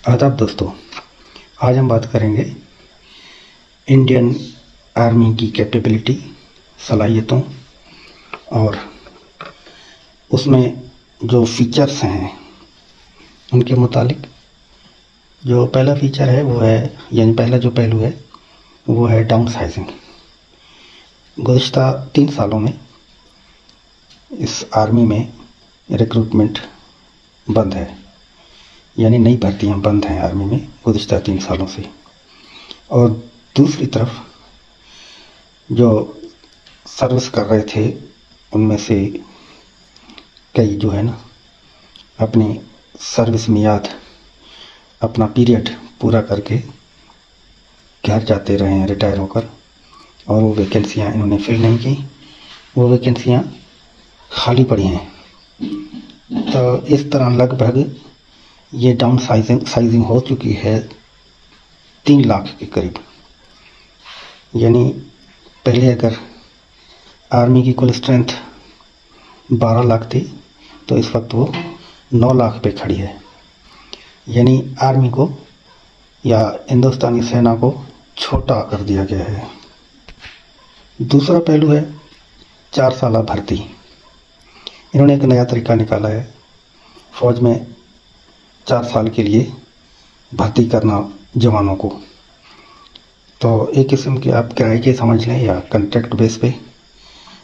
आदाब दोस्तों, आज हम बात करेंगे इंडियन आर्मी की कैपेबिलिटी, सलाहियतों और उसमें जो फीचर्स हैं उनके मुतालिक। जो पहला फीचर है वो है, यानी पहला जो पहलू है वो है डाउन साइजिंग। गुज़िश्ता 3 सालों में इस आर्मी में रिक्रूटमेंट बंद है, यानी नई भर्तियाँ बंद हैं आर्मी में गुज़िश्ता 3 सालों से। और दूसरी तरफ जो सर्विस कर रहे थे उनमें से कई जो है ना अपनी सर्विस मियाद, अपना पीरियड पूरा करके घर जाते रहे हैं रिटायर होकर, और वो वैकेंसियाँ इन्होंने फिल नहीं की, वो वैकेंसियाँ खाली पड़ी हैं। तो इस तरह लगभग ये डाउन साइजिंग हो चुकी है 3 लाख के करीब। यानी पहले अगर आर्मी की कुल स्ट्रेंथ 12 लाख थी तो इस वक्त वो 9 लाख पे खड़ी है। यानी आर्मी को या हिंदुस्तानी सेना को छोटा कर दिया गया है। दूसरा पहलू है 4 साला भर्ती। इन्होंने एक नया तरीका निकाला है फ़ौज में 4 साल के लिए भर्ती करना जवानों को। तो एक किस्म के आप किराए के समझ लें या कॉन्ट्रैक्ट बेस पे,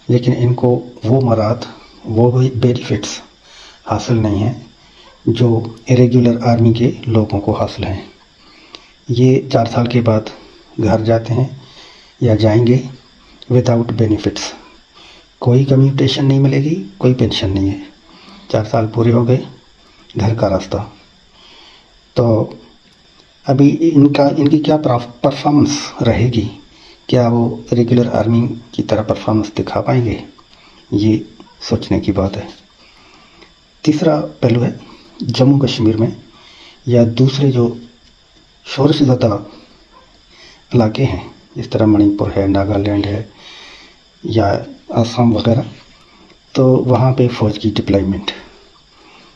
लेकिन इनको वो मराद, वो बेनिफिट्स हासिल नहीं हैं जो इरेगुलर आर्मी के लोगों को हासिल हैं। ये 4 साल के बाद घर जाते हैं या जाएंगे विदाउट बेनिफिट्स। कोई कम्यूटेशन नहीं मिलेगी, कोई पेंशन नहीं है। 4 साल पूरे हो गए, घर का रास्ता। तो अभी इनकी क्या परफॉर्मेंस रहेगी, क्या वो रेगुलर आर्मी की तरह परफॉर्मेंस दिखा पाएंगे, ये सोचने की बात है। तीसरा पहलू है जम्मू कश्मीर में या दूसरे जो शोर ज़्यादा इलाके हैं, जिस तरह मणिपुर है, नागालैंड है या असम वगैरह, तो वहाँ पे फ़ौज की डिप्लॉयमेंट।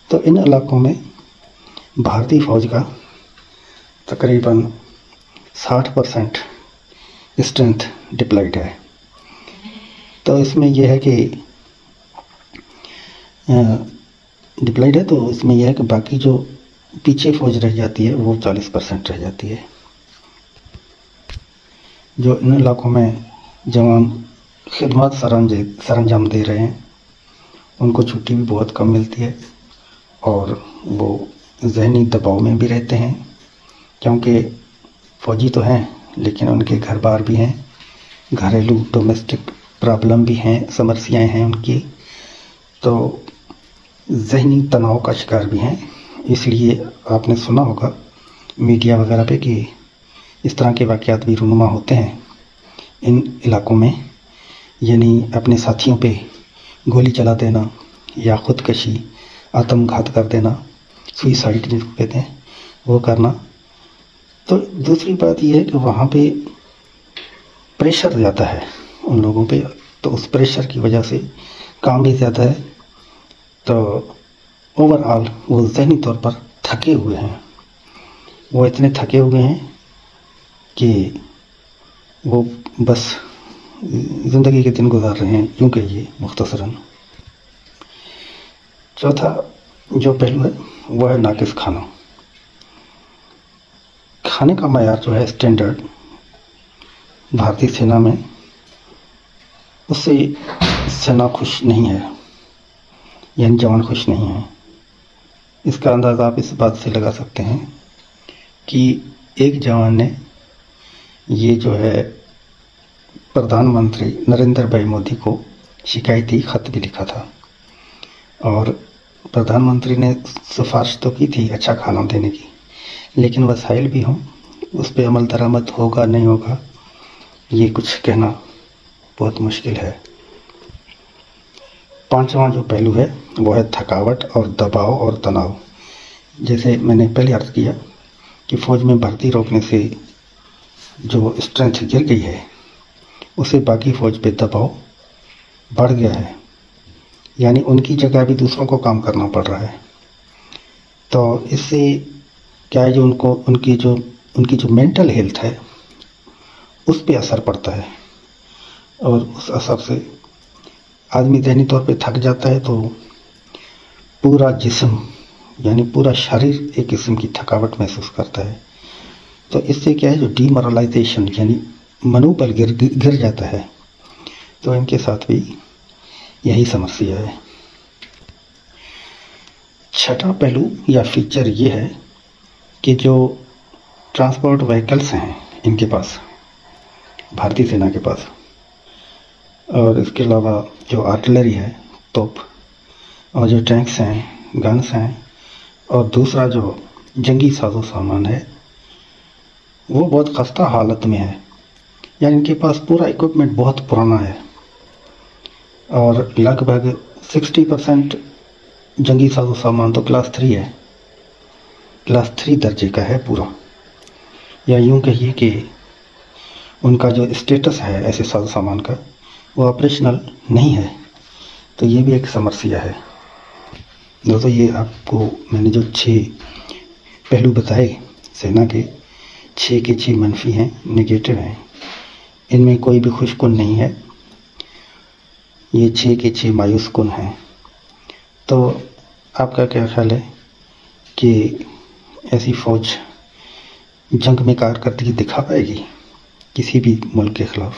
तो इन इलाकों में भारतीय फ़ौज का तकरीबन 60% स्ट्रेंथ डिप्लॉयड है। तो इसमें यह है कि डिप्लॉयड है, तो इसमें यह है कि बाकी जो पीछे फ़ौज रह जाती है वो 40% रह जाती है। जो इन इलाकों में जवान खिदमत सरंजाम दे रहे हैं उनको छुट्टी भी बहुत कम मिलती है और वो ज़हनी दबाव में भी रहते हैं, क्योंकि फ़ौजी तो हैं लेकिन उनके घर बार भी हैं, घरेलू डोमेस्टिक प्रॉब्लम भी हैं, समस्याएं हैं उनकी, तो ज़हनी तनाव का शिकार भी हैं। इसलिए आपने सुना होगा मीडिया वगैरह पे कि इस तरह के वाक़यात भी रूनुमा होते हैं इन इलाकों में, यानी अपने साथियों पे गोली चला देना या ख़ुदकशी, आत्मघात कर देना, सुइसाइड जिसको कहते हैं, वो करना। तो दूसरी बात यह है कि वहाँ पे प्रेशर ज़्यादा है उन लोगों पे, तो उस प्रेशर की वजह से काम भी ज़्यादा है। तो ओवरऑल वो ज़हनी तौर पर थके हुए हैं। वो इतने थके हुए हैं कि वो बस ज़िंदगी के दिन गुजार रहे हैं, यूँ कहिए मुख्तसरन। चौथा जो पहलू है वो है नाकिस खाना। खाने का मयार जो है स्टैंडर्ड भारतीय सेना में, उससे सेना खुश नहीं है, यानी जवान खुश नहीं है। इसका अंदाज़ा आप इस बात से लगा सकते हैं कि एक जवान ने ये जो है प्रधानमंत्री नरेंद्र भाई मोदी को शिकायती ख़त भी लिखा था और प्रधानमंत्री ने सिफारिश तो की थी अच्छा खाना देने की, लेकिन वसाइल भी हों, उस पर अमल दरामद होगा नहीं होगा ये कुछ कहना बहुत मुश्किल है। पांचवा जो पहलू है वो है थकावट और दबाव और तनाव। जैसे मैंने पहले अर्ज़ किया कि फ़ौज में भर्ती रोकने से जो स्ट्रेंथ गिर गई है उसे बाकी फ़ौज पे दबाव बढ़ गया है, यानी उनकी जगह भी दूसरों को काम करना पड़ रहा है। तो इससे क्या है, जो उनकी जो मेंटल हेल्थ है उस पे असर पड़ता है, और उस असर से आदमी ज़हनी तौर पे थक जाता है, तो पूरा जिस्म यानी पूरा शरीर एक किस्म की थकावट महसूस करता है। तो इससे क्या है, जो डीमोरलाइजेशन यानी मनोबल गिर जाता है। तो इनके साथ भी यही समस्या है। छठा पहलू या फीचर ये है कि जो ट्रांसपोर्ट व्हीकल्स हैं इनके पास, भारतीय सेना के पास, और इसके अलावा जो आर्टिलरी है, तोप, और जो टैंक्स हैं, गन्स हैं, और दूसरा जो जंगी साजो सामान है, वो बहुत खस्ता हालत में है। यानी इनके पास पूरा इक्विपमेंट बहुत पुराना है, और लगभग 60% जंगी साजो सामान तो क्लास 3 है, क्लास 3 दर्जे का है पूरा। या यूँ कहिए कि उनका जो स्टेटस है ऐसे साजो सामान का, वो ऑपरेशनल नहीं है। तो ये भी एक समस्या है। दोस्तों, ये आपको मैंने जो 6 पहलू बताए सेना के, 6 के 6 मनफी हैं, नेगेटिव हैं। इनमें कोई भी खुशकुन नहीं है, ये 6 के 6 मायूस कुन हैं। तो आपका क्या ख्याल है कि ऐसी फ़ौज जंग में कारकर्दगी दिखा पाएगी किसी भी मुल्क के ख़िलाफ़?